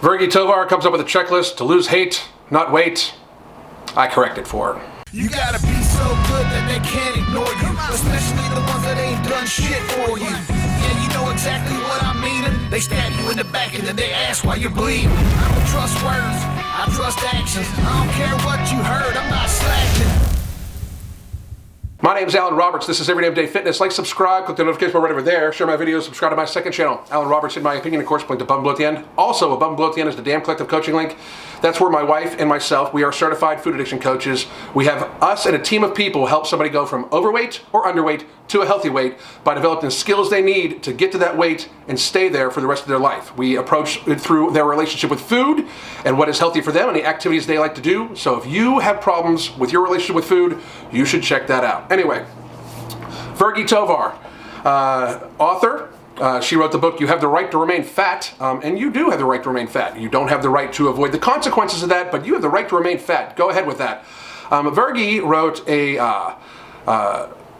Vergie Tovar comes up with a checklist to lose hate, not weight. I correct it for her. You gotta be so good that they can't ignore you, especially the ones that ain't done shit for you. Yeah, you know exactly what I mean. They stab you in the back and then they ask why you're bleeding. I don't trust words, I trust actions. I don't care what you heard, I'm not slacking. My name's Alan Roberts. This is Everyday Fitness. Like, subscribe, click the notification bell right over there. Share my videos, subscribe to my second channel, Alan Roberts, in my opinion, of course, link above and below at the end. Also, above and below at the end is the Damn Collective coaching link. That's where my wife and myself, we are certified food addiction coaches. We have us and a team of people help somebody go from overweight or underweight to a healthy weight by developing the skills they need to get to that weight and stay there for the rest of their life. We approach it through their relationship with food and what is healthy for them and the activities they like to do. So if you have problems with your relationship with food, you should check that out. Anyway, Vergie Tovar, author. She wrote the book, You Have the Right to Remain Fat, and you do have the right to remain fat. You don't have the right to avoid the consequences of that, but you have the right to remain fat. Go ahead with that. Vergie wrote a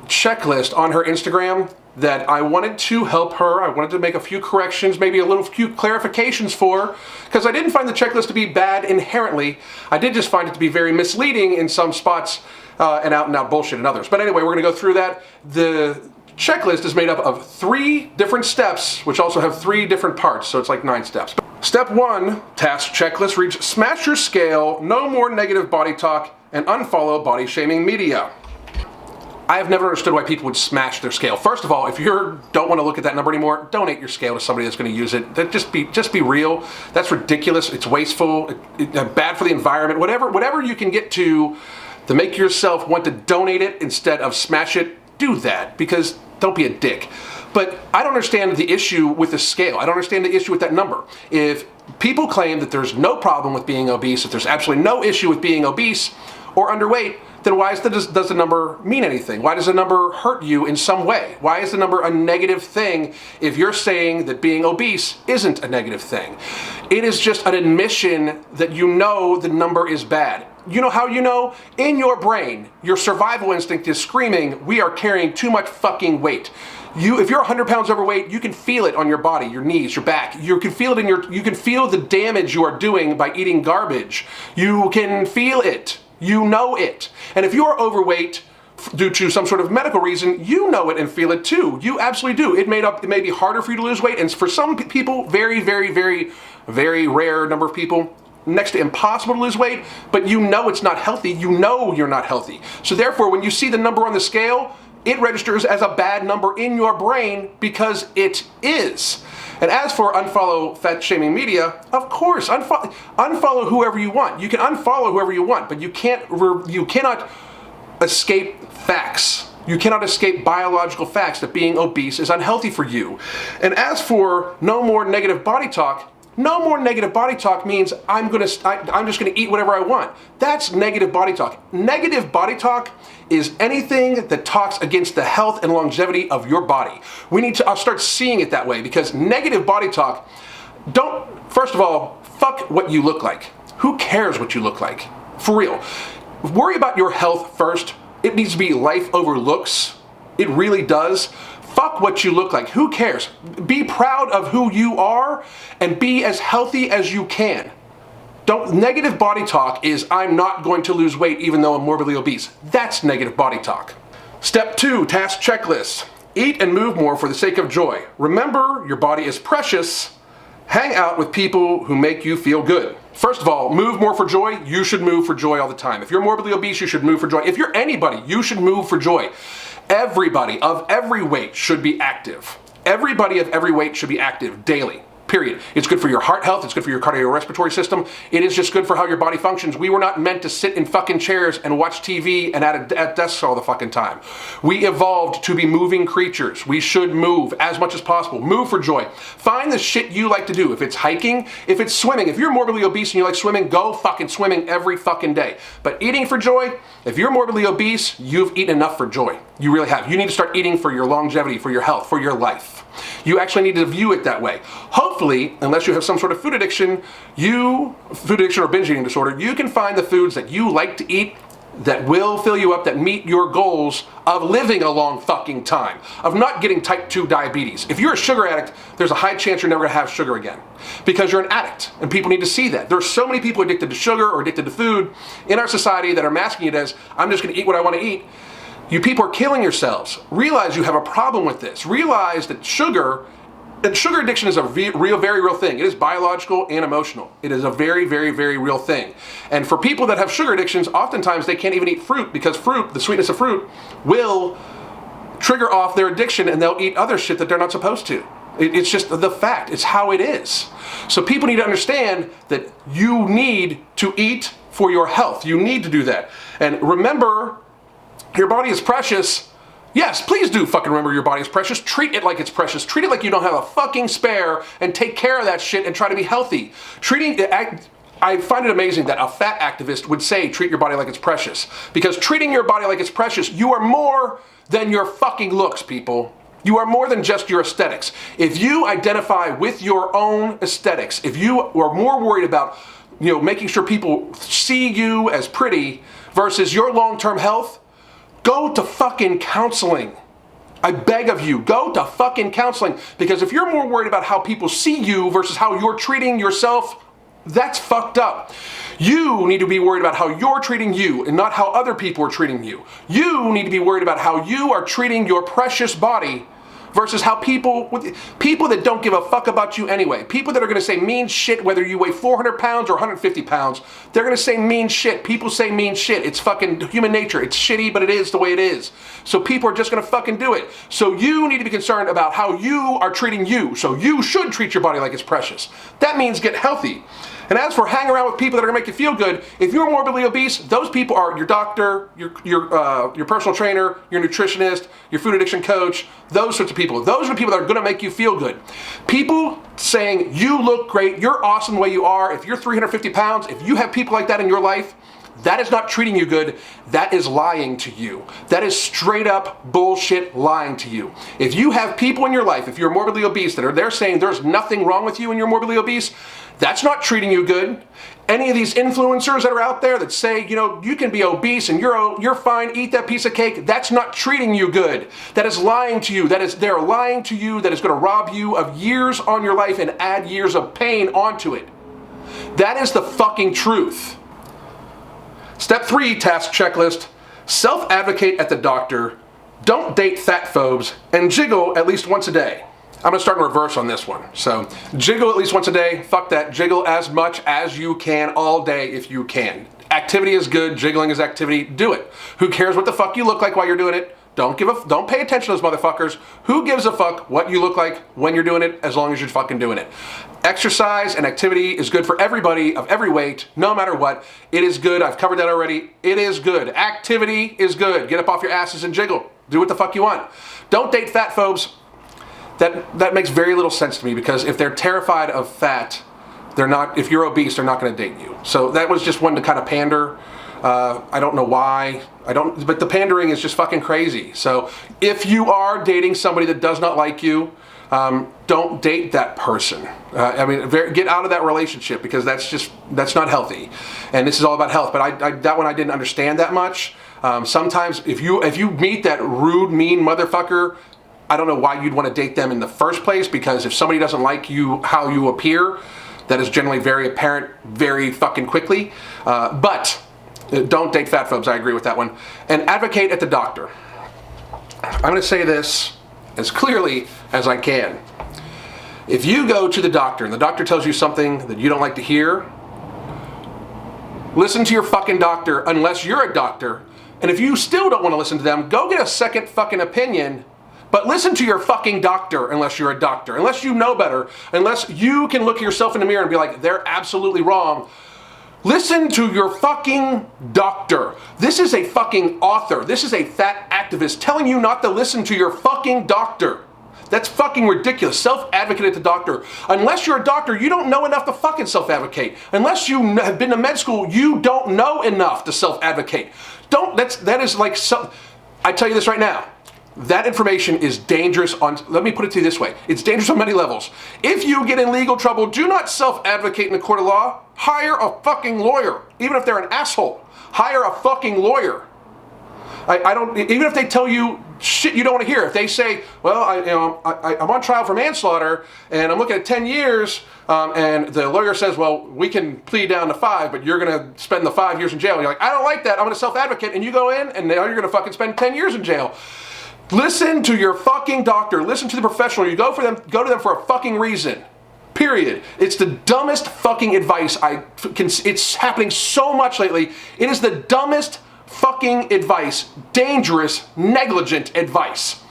checklist on her Instagram that I wanted to help her. I wanted to make a few corrections, maybe a few clarifications for her, because I didn't find the checklist to be bad inherently. I did just find it to be very misleading in some spots and out bullshit in others. But anyway, we're going to go through that. The checklist is made up of 3 different steps, which also have 3 different parts, so it's like 9 steps. Step 1, task checklist, reads smash your scale, no more negative body talk, and unfollow body shaming media. I have never understood why people would smash their scale. First of all, if you don't want to look at that number anymore, donate your scale to somebody that's going to use it. Just be real. That's ridiculous. It's wasteful. Bad for the environment. Whatever you can get to make yourself want to donate it instead of smash it, do that, because don't be a dick. But I don't understand the issue with the scale. I don't understand the issue with that number. If people claim that there's no problem with being obese, if there's absolutely no issue with being obese or underweight, then why does the number mean anything? Why does the number hurt you in some way? Why is the number a negative thing if you're saying that being obese isn't a negative thing? It is just an admission that you know the number is bad. You know how you know? In your brain, your survival instinct is screaming, we are carrying too much fucking weight. If you're 100 pounds overweight, you can feel it on your body, your knees, your back. You can feel it you can feel the damage you are doing by eating garbage. You can feel it. You know it. And if you're overweight due to some sort of medical reason, you know it and feel it too. You absolutely do. It may be harder for you to lose weight, and for some people, very, very, very, very rare number of people, next to impossible to lose weight, but you know it's not healthy. You know you're not healthy. So therefore, when you see the number on the scale, it registers as a bad number in your brain because it is. And as for unfollow fat shaming media, of course, unfollow whoever you want. You can unfollow whoever you want, but you cannot escape facts. You cannot escape biological facts that being obese is unhealthy for you. And as for no more negative body talk, no more negative body talk means I'm just gonna eat whatever I want. That's negative body talk. Negative body talk is anything that talks against the health and longevity of your body. We need to start seeing it that way, because negative body talk, first of all, fuck what you look like. Who cares what you look like? For real. Worry about your health first. It needs to be life over looks. It really does. Fuck what you look like. Who cares? Be proud of who you are and be as healthy as you can. Negative body talk is I'm not going to lose weight even though I'm morbidly obese. That's negative body talk. Step 2, task checklist. Eat and move more for the sake of joy. Remember, your body is precious. Hang out with people who make you feel good. First of all, move more for joy. You should move for joy all the time. If you're morbidly obese, you should move for joy. If you're anybody, you should move for joy. Everybody of every weight should be active. Everybody of every weight should be active daily. Period. It's good for your heart health. It's good for your cardiorespiratory system. It is just good for how your body functions. We were not meant to sit in fucking chairs and watch TV and at desks all the fucking time. We evolved to be moving creatures. We should move as much as possible. Move for joy. Find the shit you like to do. If it's hiking, if it's swimming. If you're morbidly obese and you like swimming, go fucking swimming every fucking day. But eating for joy, if you're morbidly obese, you've eaten enough for joy. You really have. You need to start eating for your longevity, for your health, for your life. You actually need to view it that way. Hopefully, unless you have some sort of food addiction or binge eating disorder, you can find the foods that you like to eat that will fill you up, that meet your goals of living a long fucking time, of not getting type 2 diabetes. If you're a sugar addict, there's a high chance you're never gonna have sugar again because you're an addict, and people need to see that. There's so many people addicted to sugar or addicted to food in our society that are masking it as, I'm just gonna eat what I wanna eat. You people are killing yourselves. Realize you have a problem with this. Realize that sugar addiction is a very real thing. It is biological and emotional. It is a very, very, very real thing. And for people that have sugar addictions, oftentimes they can't even eat fruit because fruit, the sweetness of fruit, will trigger off their addiction and they'll eat other shit that they're not supposed to. It's just the fact. It's how it is. So people need to understand that you need to eat for your health. You need to do that. And remember, your body is precious. Yes, please do fucking remember your body is precious. Treat it like it's precious. Treat it like you don't have a fucking spare and take care of that shit and try to be healthy. I find it amazing that a fat activist would say treat your body like it's precious. Because treating your body like it's precious, you are more than your fucking looks, people. You are more than just your aesthetics. If you identify with your own aesthetics, if you are more worried about, making sure people see you as pretty versus your long-term health, go to fucking counseling. I beg of you, go to fucking counseling. Because if you're more worried about how people see you versus how you're treating yourself, that's fucked up. You need to be worried about how you're treating you and not how other people are treating you. You need to be worried about how you are treating your precious body versus how people that don't give a fuck about you anyway, people that are gonna say mean shit whether you weigh 400 pounds or 150 pounds, they're gonna say mean shit. People say mean shit. It's fucking human nature. It's shitty, but it is the way it is. So people are just gonna fucking do it. So you need to be concerned about how you are treating you. So you should treat your body like it's precious. That means get healthy. And as for hang around with people that are gonna make you feel good, if you're morbidly obese, those people are your doctor, your personal trainer, your nutritionist, your food addiction coach, those sorts of people. Those are the people that are gonna make you feel good. People saying you look great, you're awesome the way you are, if you're 350 pounds, if you have people like that in your life, that is not treating you good. That is lying to you. That is straight up bullshit lying to you. If you have people in your life, if you're morbidly obese, that are there saying there's nothing wrong with you and you're morbidly obese, that's not treating you good. Any of these influencers that are out there that say, you can be obese and you're fine, eat that piece of cake, that's not treating you good. That is lying to you. They're lying to you. That is going to rob you of years on your life and add years of pain onto it. That is the fucking truth. Step 3 task checklist, self-advocate at the doctor, don't date fat phobes, and jiggle at least once a day. I'm gonna start in reverse on this one. So jiggle at least once a day, fuck that. Jiggle as much as you can all day if you can. Activity is good, jiggling is activity, do it. Who cares what the fuck you look like while you're doing it? Don't pay attention to those motherfuckers. Who gives a fuck what you look like when you're doing it as long as you're fucking doing it? Exercise and activity is good for everybody of every weight, no matter what. It is good, I've covered that already. It is good. Activity is good. Get up off your asses and jiggle. Do what the fuck you want. Don't date fat phobes. That makes very little sense to me because if they're terrified of fat, if you're obese, they're not gonna date you. So that was just one to kind of pander. I don't know why. But the pandering is just fucking crazy. So if you are dating somebody that does not like you, don't date that person. Get out of that relationship because that's not healthy. And this is all about health. But that one I didn't understand that much. Sometimes if you meet that rude, mean motherfucker, I don't know why you'd want to date them in the first place because if somebody doesn't like you, how you appear, that is generally very apparent very fucking quickly. But don't date fat phobes, I agree with that one. And advocate at the doctor. I'm going to say this as clearly as I can. If you go to the doctor and the doctor tells you something that you don't like to hear, listen to your fucking doctor unless you're a doctor. And if you still don't want to listen to them, go get a second fucking opinion. But listen to your fucking doctor unless you're a doctor. Unless you know better. Unless you can look at yourself in the mirror and be like, they're absolutely wrong. Listen to your fucking doctor. This is a fucking author. This is a fat activist telling you not to listen to your fucking doctor. That's fucking ridiculous. Self-advocate at the doctor. Unless you're a doctor, you don't know enough to fucking self-advocate. Unless you have been to med school, you don't know enough to self-advocate. I tell you this right now. That information is dangerous let me put it to you this way. It's dangerous on many levels. If you get in legal trouble, do not self-advocate in the court of law. Hire a fucking lawyer, even if they're an asshole. Hire a fucking lawyer. I don't, even if they tell you shit you don't want to hear. If they say, well, I'm on trial for manslaughter and I'm looking at 10 years, and the lawyer says, well, we can plead down to 5, but you're going to spend the 5 years in jail. And you're like, I don't like that. I'm going to self-advocate. And you go in and now you're going to fucking spend 10 years in jail. Listen to your fucking doctor. Listen to the professional. You go to them for a fucking reason. Period. It's the dumbest fucking advice it's happening so much lately. It is the dumbest fucking advice, dangerous, negligent advice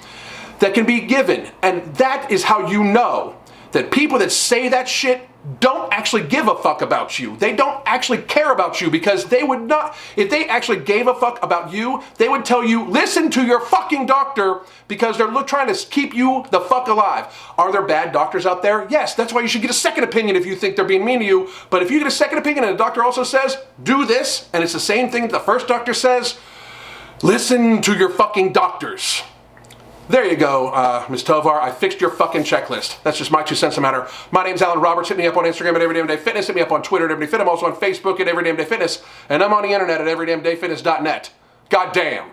that can be given. And that is how you know that people that say that shit don't actually give a fuck about you. They don't actually care about you, because they would not, if they actually gave a fuck about you, they would tell you, listen to your fucking doctor, because they're trying to keep you the fuck alive. Are there bad doctors out there? Yes, that's why you should get a second opinion if you think they're being mean to you. But if you get a second opinion and the doctor also says, do this, and it's the same thing that the first doctor says, listen to your fucking doctors. There you go, Ms. Tovar. I fixed your fucking checklist. That's just my 2 cents a matter. My name's Alan Roberts. Hit me up on Instagram at EverydamnDayFitness. Hit me up on Twitter at EveryDayFit. I'm also on Facebook at EverydamnDayFitness. And I'm on the internet at EverydamnDayFitness.net. God damn.